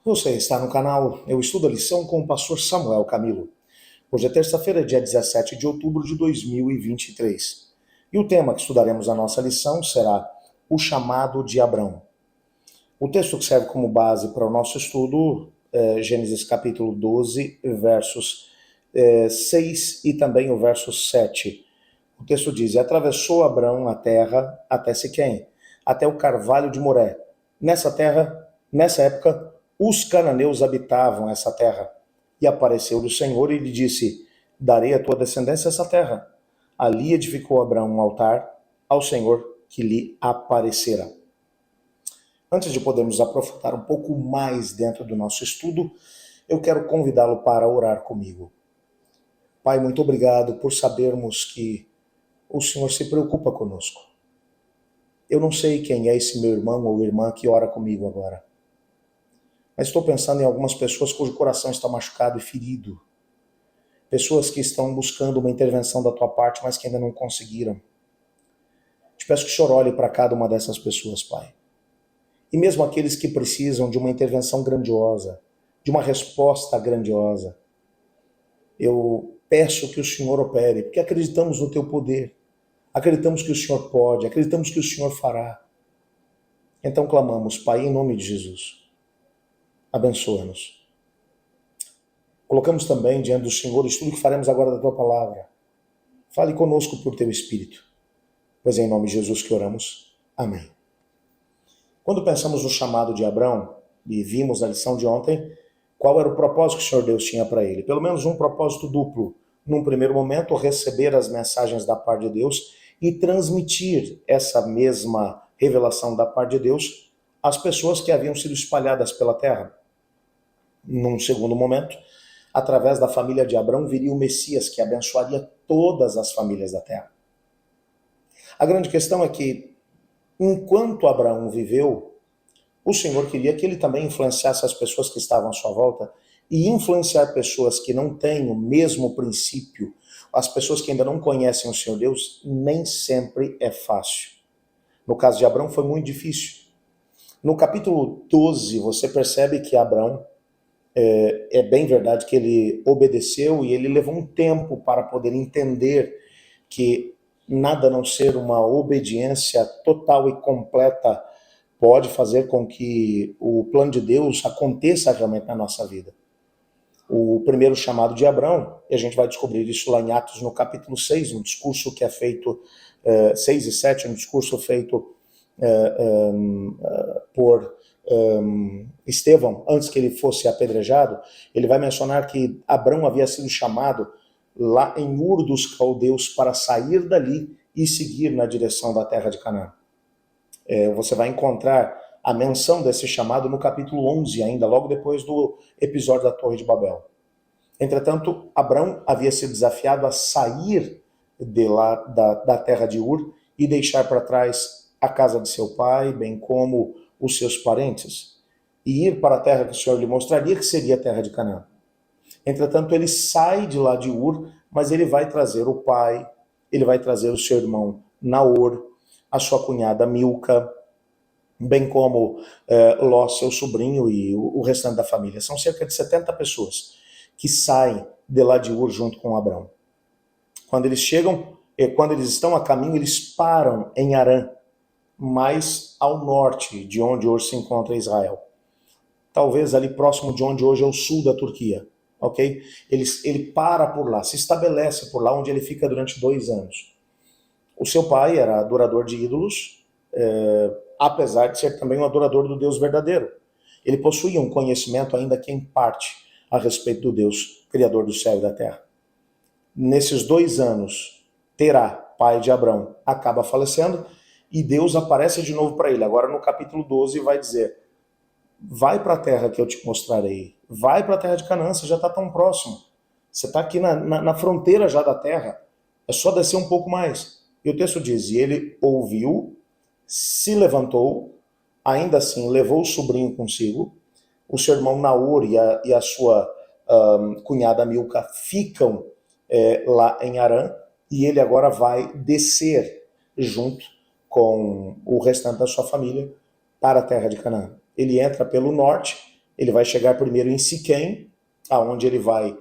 Você está no canal Eu Estudo a Lição com o pastor Samuel Camilo. Hoje é terça-feira, dia 17 de outubro de 2023. E o tema que estudaremos na nossa lição será o chamado de Abrão. O texto que serve como base para o nosso estudo é Gênesis capítulo 12, versos 6 e também o verso 7. O texto diz: E atravessou Abrão a terra até Siquém, até o carvalho de Moré. Nessa época, os cananeus habitavam essa terra. E apareceu-lhe o Senhor e lhe disse: Darei à tua descendência essa terra. Ali edificou Abrão um altar ao Senhor que lhe aparecera. Antes de podermos aprofundar um pouco mais dentro do nosso estudo, eu quero convidá-lo para orar comigo. Pai, muito obrigado por sabermos que o Senhor se preocupa conosco. Eu não sei quem é esse meu irmão ou irmã que ora comigo agora, mas estou pensando em algumas pessoas cujo coração está machucado e ferido. Pessoas que estão buscando uma intervenção da tua parte, mas que ainda não conseguiram. Te peço que o Senhor olhe para cada uma dessas pessoas, Pai. E mesmo aqueles que precisam de uma intervenção grandiosa, de uma resposta grandiosa, eu peço que o Senhor opere, porque acreditamos no teu poder. Acreditamos que o Senhor pode, acreditamos que o Senhor fará. Então clamamos, Pai, em nome de Jesus. Abençoa-nos. Colocamos também diante do Senhor o estudo que faremos agora da Tua Palavra. Fale conosco por Teu Espírito. Pois é em nome de Jesus que oramos. Amém. Quando pensamos no chamado de Abrão, e vimos na lição de ontem, qual era o propósito que o Senhor Deus tinha para ele? Pelo menos um propósito duplo. Num primeiro momento, receber as mensagens da parte de Deus e transmitir essa mesma revelação da parte de Deus às pessoas que haviam sido espalhadas pela terra. Num segundo momento, através da família de Abrão viria o Messias, que abençoaria todas as famílias da terra. A grande questão é que, enquanto Abraão viveu, o Senhor queria que ele também influenciasse as pessoas que estavam à sua volta, e influenciar pessoas que não têm o mesmo princípio, as pessoas que ainda não conhecem o Senhor Deus, nem sempre é fácil. No caso de Abrão foi muito difícil. No capítulo 12, você percebe que Abrão, é bem verdade que ele obedeceu e ele levou um tempo para poder entender que nada a não ser uma obediência total e completa pode fazer com que o plano de Deus aconteça realmente na nossa vida. O primeiro chamado de Abrão, e a gente vai descobrir isso lá em Atos no capítulo 6, um discurso que é feito, 6 e 7, um discurso feito por Estevão, antes que ele fosse apedrejado. Ele vai mencionar que Abrão havia sido chamado lá em Ur dos Caldeus para sair dali e seguir na direção da terra de Canaã. Você vai encontrar a menção desse chamado no capítulo 11 ainda, logo depois do episódio da Torre de Babel. Entretanto, Abrão havia sido desafiado a sair de lá da terra de Ur e deixar para trás a casa de seu pai, bem como os seus parentes, e ir para a terra que o Senhor lhe mostraria, que seria a terra de Canaã. Entretanto, ele sai de lá de Ur, mas ele vai trazer o pai, ele vai trazer o seu irmão Naor, a sua cunhada Milca, bem como Ló, seu sobrinho, e o restante da família. São cerca de 70 pessoas que saem de lá de Ur junto com Abrão. Quando eles chegam, quando eles estão a caminho, eles param em Harã, mais ao norte de onde hoje se encontra Israel. Talvez ali próximo de onde hoje é o sul da Turquia, ok? Ele para por lá, se estabelece por lá, onde ele fica durante 2 anos. O seu pai era adorador de ídolos, apesar de ser também um adorador do Deus verdadeiro. Ele possuía um conhecimento, ainda que em parte, a respeito do Deus, Criador do céu e da terra. Nesses 2 anos, Terá, pai de Abrão, acaba falecendo, e Deus aparece de novo para ele. Agora no capítulo 12 vai dizer: vai para a terra que eu te mostrarei, vai para a terra de Canaã, você já está tão próximo, você está aqui na fronteira já da terra, é só descer um pouco mais. E o texto diz: e ele ouviu, se levantou, ainda assim levou o sobrinho consigo, o seu irmão Naor e a sua cunhada Milca ficam lá em Harã, e ele agora vai descer junto com o restante da sua família para a terra de Canaã. Ele entra pelo norte Ele vai chegar primeiro em Siquém, aonde ele vai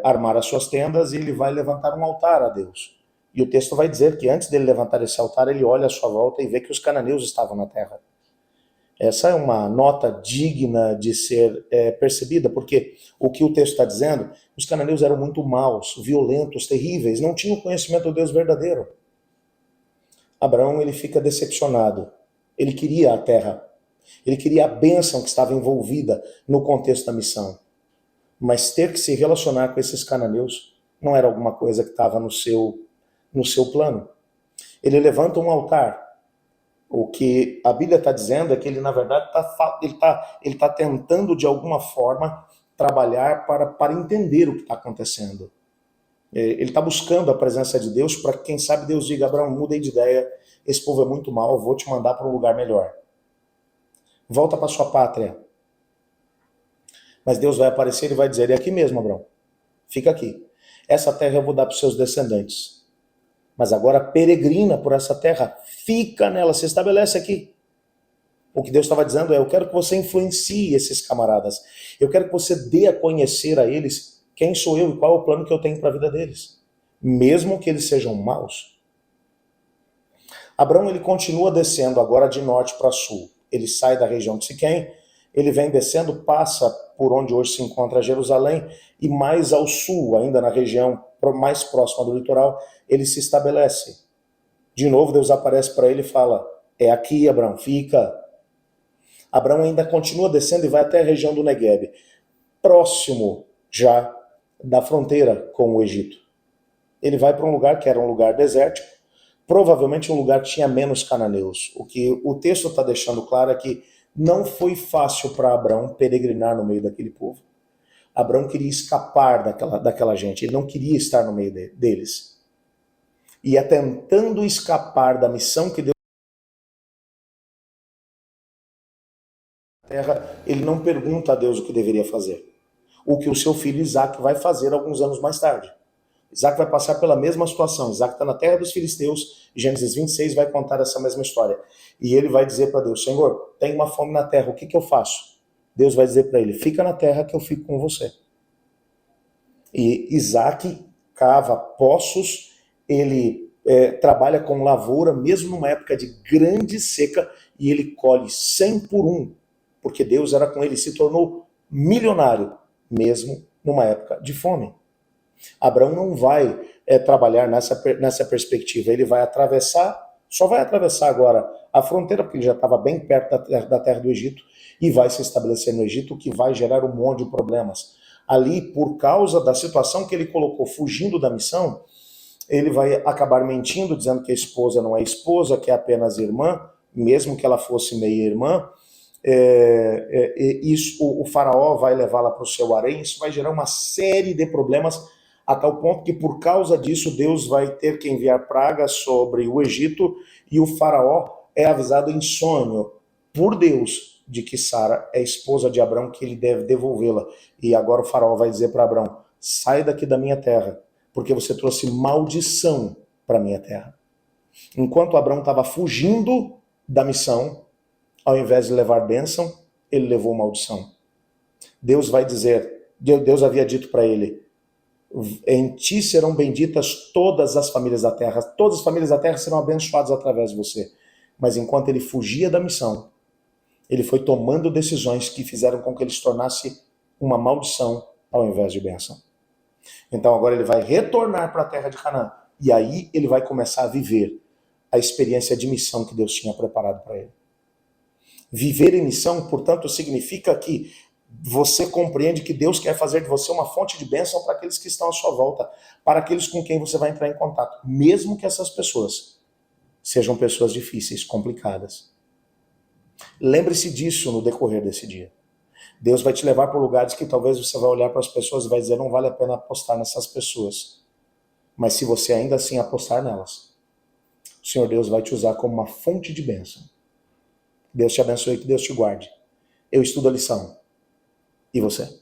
armar as suas tendas e ele vai levantar um altar a Deus. E o texto vai dizer que antes dele levantar esse altar, ele olha à sua volta e vê que os cananeus estavam na terra. Essa é uma nota digna de ser percebida, porque o que o texto está dizendo, os cananeus eram muito maus, violentos, terríveis, não tinham conhecimento do Deus verdadeiro. Abraão, ele fica decepcionado. Ele queria a terra, ele queria a bênção que estava envolvida no contexto da missão. Mas ter que se relacionar com esses cananeus não era alguma coisa que estava no seu plano. Ele levanta um altar. O que a Bíblia está dizendo é que ele, na verdade, ele tá tentando, de alguma forma, trabalhar para entender o que está acontecendo. Ele está buscando a presença de Deus para que, quem sabe, Deus diga: Abraão, mudei de ideia, esse povo é muito mau, eu vou te mandar para um lugar melhor. Volta para sua pátria. Mas Deus vai aparecer e vai dizer: é aqui mesmo, Abraão, fica aqui. Essa terra eu vou dar para os seus descendentes. Mas agora peregrina por essa terra, fica nela, se estabelece aqui. O que Deus estava dizendo é: eu quero que você influencie esses camaradas. Eu quero que você dê a conhecer a eles quem sou eu e qual é o plano que eu tenho para a vida deles. Mesmo que eles sejam maus. Abraão, ele continua descendo agora de norte para sul. Ele sai da região de Siquém, ele vem descendo, passa por onde hoje se encontra Jerusalém, e mais ao sul, ainda na região mais próxima do litoral, ele se estabelece. De novo, Deus aparece para ele e fala: é aqui, Abraão, fica. Abraão ainda continua descendo e vai até a região do Negueb, próximo já da fronteira com o Egito. Ele vai para um lugar que era um lugar desértico, provavelmente um lugar que tinha menos cananeus. O que o texto está deixando claro é que não foi fácil para Abraão peregrinar no meio daquele povo. Abraão queria escapar daquela gente, ele não queria estar no meio deles. E é tentando escapar da missão que Deus na terra, ele não pergunta a Deus o que deveria fazer. O que o seu filho Isaac vai fazer alguns anos mais tarde. Isaac vai passar pela mesma situação. Isaac está na terra dos filisteus, Gênesis 26 vai contar essa mesma história. E ele vai dizer para Deus: Senhor, tem uma fome na terra, o que eu faço? Deus vai dizer para ele: fica na terra que eu fico com você. E Isaac cava poços, ele trabalha com lavoura, mesmo numa época de grande seca, e ele colhe 100 por 1, porque Deus era com ele, se tornou milionário, mesmo numa época de fome. Abraão não vai trabalhar nessa perspectiva, ele vai atravessar, só vai atravessar agora a fronteira, porque ele já estava bem perto da terra do Egito, e vai se estabelecer no Egito, o que vai gerar um monte de problemas. Ali, por causa da situação que ele colocou, fugindo da missão, ele vai acabar mentindo, dizendo que a esposa não é esposa, que é apenas irmã, mesmo que ela fosse meia-irmã. O faraó vai levá-la para o seu harém, isso vai gerar uma série de problemas, a tal ponto que, por causa disso, Deus vai ter que enviar pragas sobre o Egito, e o faraó é avisado em sonho por Deus de que Sara é esposa de Abrão, que ele deve devolvê-la. E agora o faraó vai dizer para Abrão: sai daqui da minha terra, porque você trouxe maldição para minha terra. Enquanto Abrão estava fugindo da missão, ao invés de levar bênção, ele levou maldição. Deus vai dizer, Deus havia dito para ele: em ti serão benditas todas as famílias da terra, todas as famílias da terra serão abençoadas através de você. Mas enquanto ele fugia da missão, ele foi tomando decisões que fizeram com que ele se tornasse uma maldição ao invés de bênção. Então agora ele vai retornar para a terra de Canaã, e aí ele vai começar a viver a experiência de missão que Deus tinha preparado para ele. Viver em missão, portanto, significa que você compreende que Deus quer fazer de você uma fonte de bênção para aqueles que estão à sua volta, para aqueles com quem você vai entrar em contato, mesmo que essas pessoas sejam pessoas difíceis, complicadas. Lembre-se disso no decorrer desse dia. Deus vai te levar para lugares que talvez você vai olhar para as pessoas e vai dizer: não vale a pena apostar nessas pessoas. Mas se você ainda assim apostar nelas, o Senhor Deus vai te usar como uma fonte de bênção. Deus te abençoe e que Deus te guarde. Eu estudo a lição. E você?